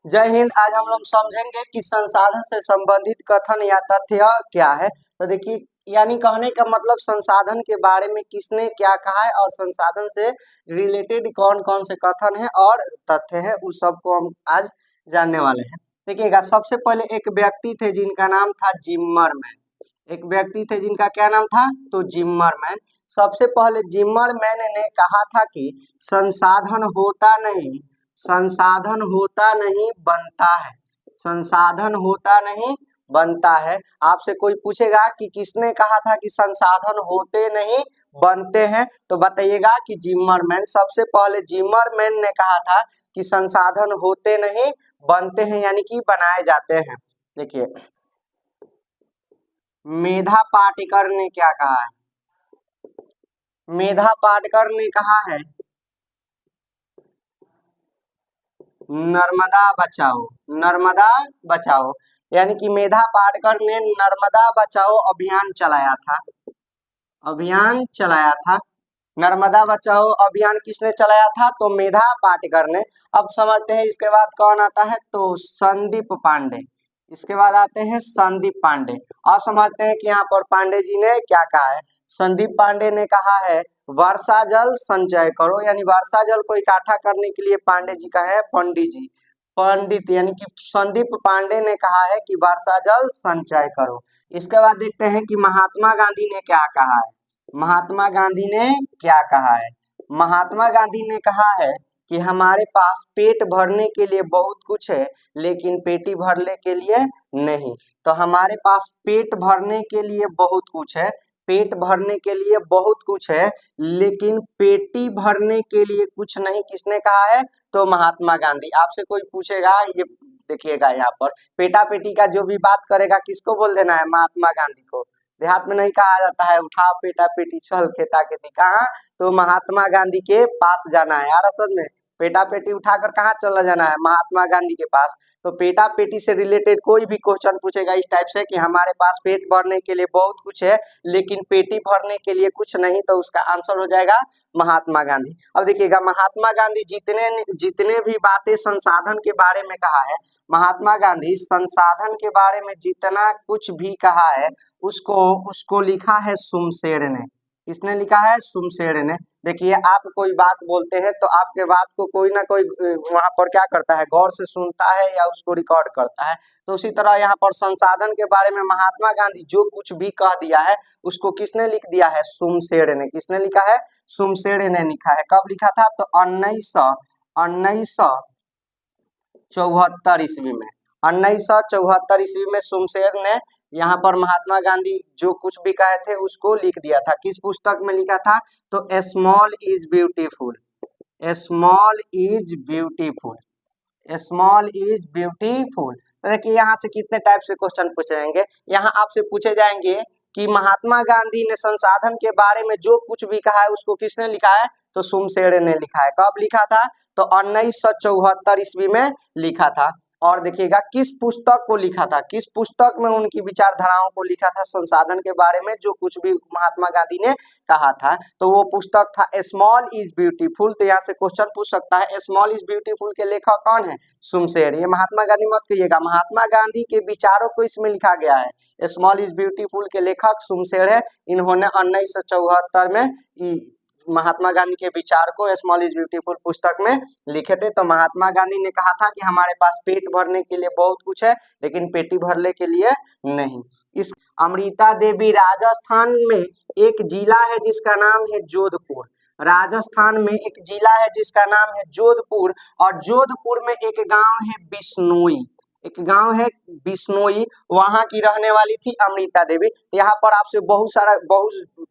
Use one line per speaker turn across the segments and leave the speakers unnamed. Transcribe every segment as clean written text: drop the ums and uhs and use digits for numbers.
जय हिंद। आज हम लोग समझेंगे कि संसाधन से संबंधित कथन या तथ्य क्या है। तो देखिए, यानी कहने का मतलब संसाधन के बारे में किसने क्या कहा है और संसाधन से रिलेटेड कौन कौन से कथन है और तथ्य है, उस सब को हम आज जानने वाले हैं। देखिएगा, सबसे पहले एक व्यक्ति थे जिनका नाम था जिम्मरमैन। एक व्यक्ति थे जिनका क्या नाम था, तो जिम्मरमैन। सबसे पहले जिम्मरमैन ने कहा था कि संसाधन होता नहीं बनता है। संसाधन होता नहीं बनता है। आपसे कोई पूछेगा कि किसने कहा था कि संसाधन होते नहीं बनते हैं, तो बताइएगा कि जिम्मरमैन। सबसे पहले जिम्मरमैन ने कहा था कि संसाधन होते नहीं बनते हैं, यानी कि बनाए जाते हैं। देखिए, मेधा पाटेकर ने क्या कहा है? मेधा पाटेकर ने कहा है नर्मदा बचाओ, नर्मदा बचाओ। यानी कि मेधा पाटकर ने नर्मदा बचाओ अभियान चलाया था। अभियान चलाया था। नर्मदा बचाओ अभियान किसने चलाया था? तो मेधा पाटकर ने। अब समझते हैं इसके बाद कौन आता है, तो संदीप पांडे। इसके बाद आते हैं संदीप पांडे। और समझते हैं कि यहाँ पर पांडे जी ने क्या कहा है। संदीप पांडे ने कहा है वर्षा जल संचय करो, यानी वर्षा जल को इकट्ठा करने के लिए पांडे जी का है पंडित जी। पंडित यानी कि संदीप पांडे ने कहा है कि वर्षा जल संचय करो। इसके बाद देखते हैं कि महात्मा गांधी ने क्या कहा है। महात्मा गांधी ने क्या कहा है? महात्मा गांधी ने कहा है कि हमारे पास पेट भरने के लिए बहुत कुछ है, लेकिन पेटी भरने के लिए नहीं। तो हमारे पास पेट भरने के लिए बहुत कुछ है, पेट भरने के लिए बहुत कुछ है, लेकिन पेटी भरने के लिए कुछ नहीं। किसने कहा है? तो महात्मा गांधी। आपसे कोई पूछेगा, ये देखिएगा यहाँ पर पेटा पेटी का जो भी बात करेगा किसको बोल देना है? महात्मा गांधी को। देहात में नहीं कहा जाता है उठा पेटा पेटी चल खेता खेती, कहाँ? तो महात्मा गांधी के पास जाना है। यार असल में पेटा पेटी उठाकर कहाँ चला जाना है? महात्मा गांधी के पास। तो पेटा पेटी से रिलेटेड कोई भी क्वेश्चन पूछेगा इस टाइप से कि हमारे पास पेट भरने के लिए बहुत कुछ है, लेकिन पेटी भरने के लिए कुछ नहीं, तो उसका आंसर हो जाएगा महात्मा गांधी। अब देखिएगा, महात्मा गांधी जितने जितने भी बातें संसाधन के बारे में कहा है, महात्मा गांधी संसाधन के बारे में जितना कुछ भी कहा है उसको उसको लिखा है सुमशेर ने। किसने लिखा है? सुमशेर ने। देखिए, आप कोई बात बोलते हैं तो आपके बात को कोई ना कोई वहां पर क्या करता है, गौर से सुनता है या उसको रिकॉर्ड करता है। तो उसी तरह यहाँ पर संसाधन के बारे में महात्मा गांधी जो कुछ भी कह दिया है उसको किसने लिख दिया है? सुमशेर ने। किसने लिखा है? सुमशेर ने लिखा है। कब लिखा था? तो 1974 ईस्वी में। 1974 ईस्वी में सुमशेर ने यहाँ पर महात्मा गांधी जो कुछ भी कहे थे उसको लिख दिया था। किस पुस्तक में लिखा था? तो small is beautiful. Small is beautiful. Small is beautiful. तो देखिए, यहाँ से कितने टाइप से क्वेश्चन पूछे जाएंगे। यहाँ आपसे पूछे जाएंगे कि महात्मा गांधी ने संसाधन के बारे में जो कुछ भी कहा है उसको किसने लिखा है? तो सुमशेर ने लिखा है। कब लिखा था? तो 1974 ईस्वी में लिखा था। और देखिएगा किस पुस्तक को लिखा था, किस पुस्तक में उनकी विचारधाराओं को लिखा था संसाधन के बारे में जो कुछ भी महात्मा गांधी ने कहा था, तो वो पुस्तक था स्मॉल इज ब्यूटीफुल। तो यहाँ से क्वेश्चन पूछ सकता है स्मॉल इज ब्यूटीफुल के लेखक कौन है? सुमशेर। ये महात्मा गांधी मत कहिएगा, महात्मा गांधी के विचारों को इसमें लिखा गया है। स्मॉल इज ब्यूटीफुल के लेखक सुमशेर है। इन्होंने 1974 में महात्मा गांधी के विचार को स्मॉल इज ब्यूटीफुल पुस्तक में लिखे थे। तो महात्मा गांधी ने कहा था कि हमारे पास पेट भरने के लिए बहुत कुछ है, लेकिन पेटी भरने के लिए नहीं। इस अमृता देवी, राजस्थान में एक जिला है जिसका नाम है जोधपुर। राजस्थान में एक जिला है जिसका नाम है जोधपुर, और जोधपुर में एक गांव है बिश्नोई। एक गांव है बिश्नोई, वहां की रहने वाली थी अमृता देवी। यहाँ पर आपसे बहुत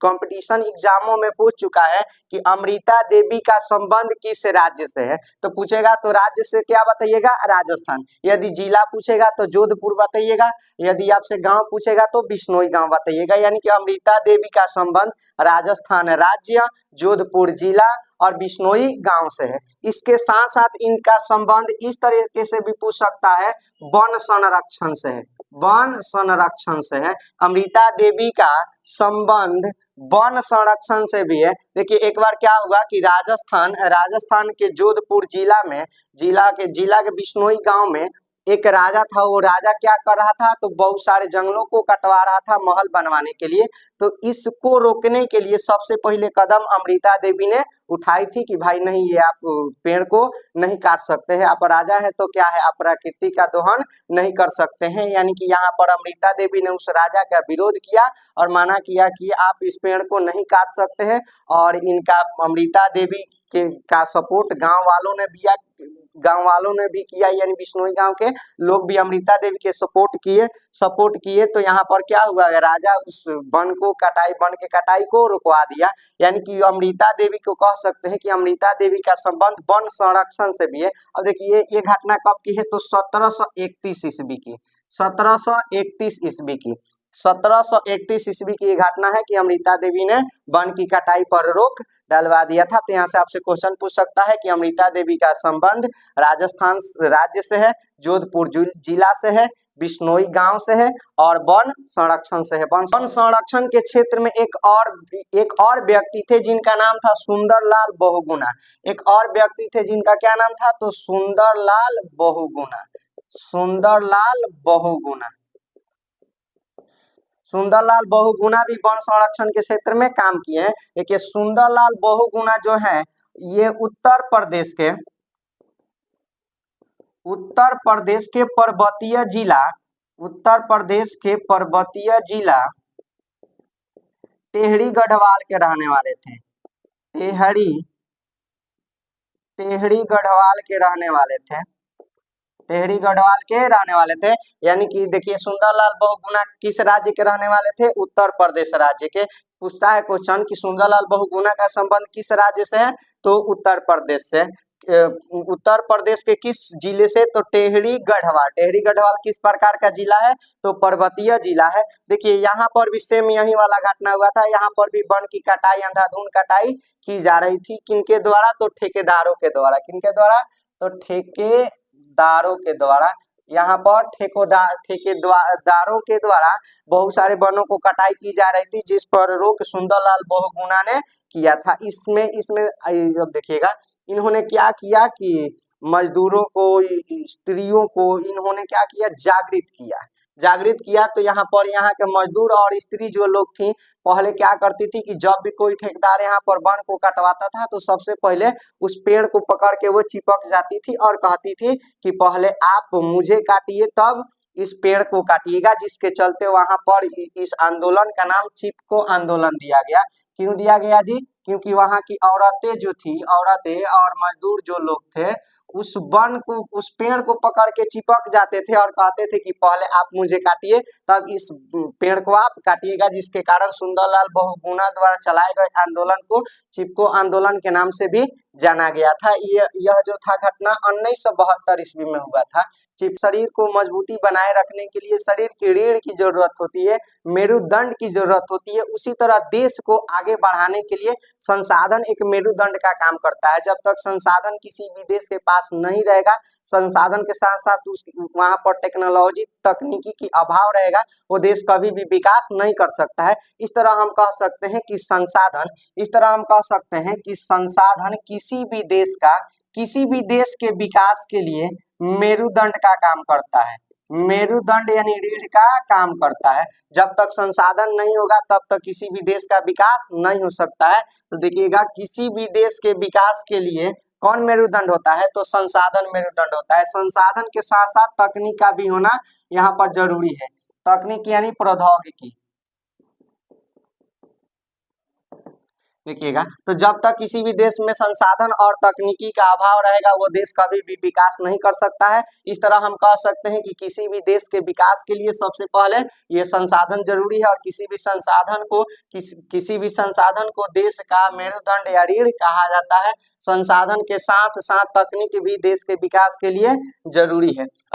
कंपटीशन एग्जामों में पूछ चुका है कि अमृता देवी का संबंध किस राज्य से है। तो पूछेगा तो राज्य से क्या बताइएगा? राजस्थान। यदि जिला पूछेगा तो जोधपुर बताइएगा। यदि आपसे गांव पूछेगा तो बिश्नोई गांव बताइएगा। यानी कि अमृता देवी का संबंध राजस्थान राज्य, जोधपुर जिला और बिश्नोई गांव से है। इसके साथ साथ इनका संबंध इस तरीके से भी पूछ सकता है, वन संरक्षण से है। वन संरक्षण से है। अमृता देवी का संबंध वन संरक्षण से भी है। देखिए एक बार क्या हुआ कि राजस्थान के जोधपुर जिला के बिश्नोई गांव में एक राजा था। वो राजा क्या कर रहा था, तो बहुत सारे जंगलों को कटवा रहा था महल बनवाने के लिए। तो इसको रोकने के लिए सबसे पहले कदम अमृता देवी ने उठाई थी कि भाई नहीं, ये आप पेड़ को नहीं काट सकते हैं, आप राजा है तो क्या है, आप प्रकृति का दोहन नहीं कर सकते हैं। यानी कि यहाँ पर अमृता देवी ने उस राजा का विरोध किया और मना किया कि आप इस पेड़ को नहीं काट सकते हैं। और इनका अमृता देवी का सपोर्ट गांव वालों ने भी किया, यानी बिश्नोई गांव के लोग भी अमृता देवी के सपोर्ट किए। तो यहाँ पर क्या हुआ, राजा उस वन के कटाई को रुकवा दिया। यानी कि अमृता देवी को कह सकते हैं कि अमृता देवी का संबंध वन संरक्षण से भी है। अब देखिए ये घटना कब की है, तो 1731 ईस्वी की 1731 ईस्वी की 1731 ईस्वी की ये घटना है कि अमृता देवी ने वन की कटाई पर रोक डलवा दिया था। तो यहाँ से आपसे क्वेश्चन पूछ सकता है कि अमृता देवी का संबंध राजस्थान राज्य से है, जोधपुर जिला से है, बिश्नोई गांव से है और वन संरक्षण से है। वन संरक्षण के क्षेत्र में एक और व्यक्ति थे जिनका नाम था सुंदरलाल बहुगुणा। एक और व्यक्ति थे जिनका क्या नाम था, तो सुंदरलाल बहुगुणा। सुंदरलाल बहुगुणा भी वन संरक्षण के क्षेत्र में काम किए हैं। देखिए सुंदरलाल बहुगुणा जो है ये उत्तर प्रदेश के पर्वतीय जिला टेहरी गढ़वाल के रहने वाले थे। टेहरी गढ़वाल के रहने वाले थे। यानी कि देखिए सुंदरलाल बहुगुणा किस राज्य के रहने वाले थे, उत्तर प्रदेश राज्य के। पूछता है क्वेश्चन कि सुंदरलाल बहुगुणा का संबंध किस राज्य से है, तो उत्तर प्रदेश से। उत्तर प्रदेश के किस जिले से, तो टेहरी गढ़वाल किस प्रकार का जिला है, तो पर्वतीय जिला है। देखिए यहाँ पर भी सेम यही वाला घटना हुआ था। यहाँ पर भी वन की कटाई, अंधाधुंध कटाई की जा रही थी। किनके द्वारा, तो ठेकेदारों के द्वारा। किनके द्वारा, तो ठेकेदारों के द्वारा। यहाँ पर ठेकेदारों के द्वारा बहुत सारे वनों को कटाई की जा रही थी, जिस पर रोक सुंदरलाल बहुगुणा ने किया था। इसमें अब देखिएगा इन्होंने क्या किया कि मजदूरों को, स्त्रियों को इन्होंने क्या किया, जागृत किया। तो यहाँ के मजदूर और स्त्री जो लोग थी पहले क्या करती थी कि जब भी कोई ठेकेदार यहाँ पर वन को कटवाता था तो सबसे पहले उस पेड़ को पकड़ के वो चिपक जाती थी और कहती थी कि पहले आप मुझे काटिए तब इस पेड़ को काटिएगा। जिसके चलते वहां पर इस आंदोलन का नाम चिपको आंदोलन दिया गया। क्यों दिया गया जी, क्योंकि वहां की औरतें और मजदूर जो लोग थे उस पेड़ को पकड़ के चिपक जाते थे और कहते थे कि पहले आप मुझे काटिए तब इस पेड़ को आप काटिएगा। जिसके कारण सुंदरलाल बहुगुणा द्वारा चलाए गए आंदोलन को चिपको आंदोलन के नाम से भी जाना गया था। यह जो था घटना 1972 ईस्वी में हुआ था। शरीर को मजबूती बनाए रखने के लिए शरीर की रीढ़ की जरूरत होती है, मेरुदंड की जरूरत होती है। उसी तरह देश को आगे बढ़ाने के लिए संसाधन एक मेरुदंड का काम करता है। जब तक संसाधन किसी भी देश के पास नहीं रहेगा, संसाधन के साथ साथ वहां पर टेक्नोलॉजी तकनीकी की अभाव रहेगा, वो देश कभी भी विकास नहीं कर सकता है। इस तरह हम कह सकते हैं कि संसाधन किसी भी देश के विकास के लिए मेरुदंड का काम करता है। मेरुदंड यानी रीढ़ का काम करता है। जब तक संसाधन नहीं होगा तब तक किसी भी देश का विकास नहीं हो सकता है। तो देखिएगा किसी भी देश के विकास के लिए कौन मेरुदंड होता है, तो संसाधन मेरुदंड होता है। संसाधन के साथ साथ तकनीक का भी होना यहाँ पर जरूरी है। तकनीक यानी प्रौद्योगिकी। देखिएगा तो जब तक किसी भी देश में संसाधन और तकनीकी का अभाव रहेगा वो देश कभी भी विकास नहीं कर सकता है। इस तरह हम कह सकते हैं कि किसी भी देश के विकास के लिए सबसे पहले ये संसाधन जरूरी है और किसी भी संसाधन को देश का मेरुदंड या रीढ़ कहा जाता है। संसाधन के साथ साथ तकनीक भी देश के विकास के लिए जरूरी है।